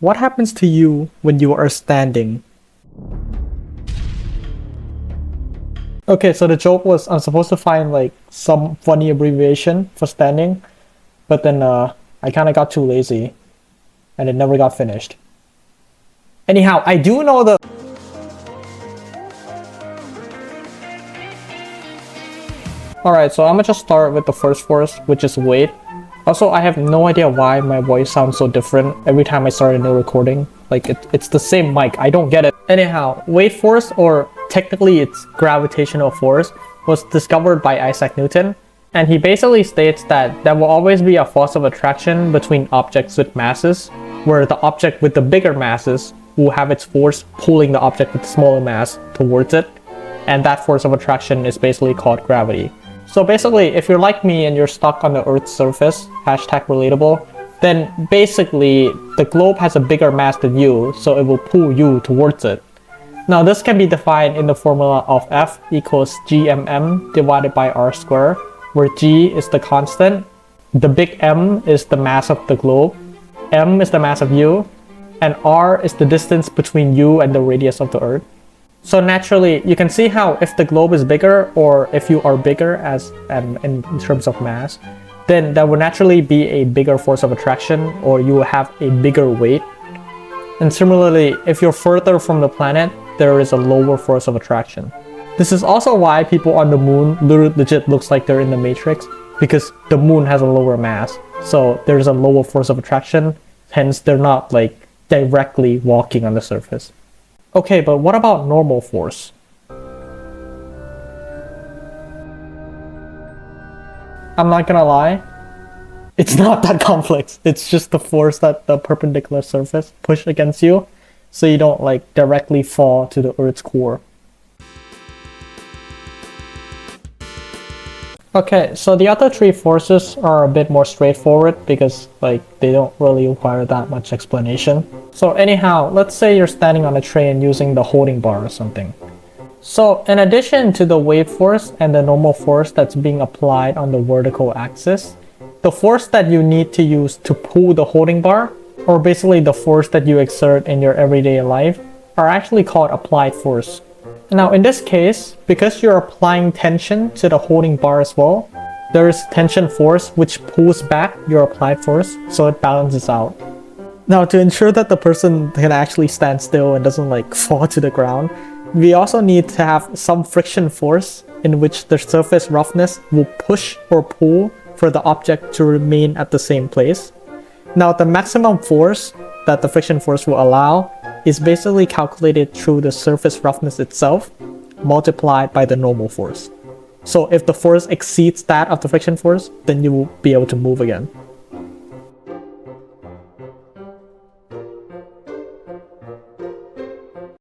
What happens to you when you are standing? Okay, so the joke was I'm supposed to find like some funny abbreviation for standing, but then I kind of got too lazy and it never got finished. Anyhow, I do know the... Alright, so I'm gonna just start with the first force, which is weight. Also, I have no idea why my voice sounds so different every time I start a new recording. Like, it's the same mic, I don't get it. Anyhow, weight force, or technically it's gravitational force, was discovered by Isaac Newton. And he basically states that there will always be a force of attraction between objects with masses, where the object with the bigger masses will have its force pulling the object with the smaller mass towards it. And that force of attraction is basically called gravity. So basically, if you're like me and you're stuck on the Earth's surface, hashtag relatable, then basically the globe has a bigger mass than you, so it will pull you towards it. Now this can be defined in the formula of F equals gmm divided by r squared, where g is the constant, the big M is the mass of the globe, m is the mass of you, and r is the distance between you and the radius of the Earth. So naturally, you can see how if the globe is bigger, or if you are bigger as in terms of mass, then there will naturally be a bigger force of attraction, or you will have a bigger weight. And similarly, if you're further from the planet, there is a lower force of attraction. This is also why people on the moon legit looks like they're in the Matrix, because the moon has a lower mass. So there's a lower force of attraction, hence they're not like directly walking on the surface. Okay, but what about normal force? I'm not gonna lie, it's not that complex. It's just the force that the perpendicular surface push against you, so you don't like directly fall to the Earth's core. Okay, so the other three forces are a bit more straightforward because like they don't really require that much explanation. So anyhow, let's say you're standing on a train using the holding bar or something. So in addition to the weight force and the normal force that's being applied on the vertical axis, the force that you need to use to pull the holding bar, or basically the force that you exert in your everyday life, are actually called applied force. Now in this case, because you're applying tension to the holding bar as well, there is tension force which pulls back your applied force, so it balances out. Now to ensure that the person can actually stand still and doesn't like fall to the ground, we also need to have some friction force in which the surface roughness will push or pull for the object to remain at the same place. Now the maximum force that the friction force will allow is basically calculated through the surface roughness itself multiplied by the normal force. So if the force exceeds that of the friction force, then you will be able to move again.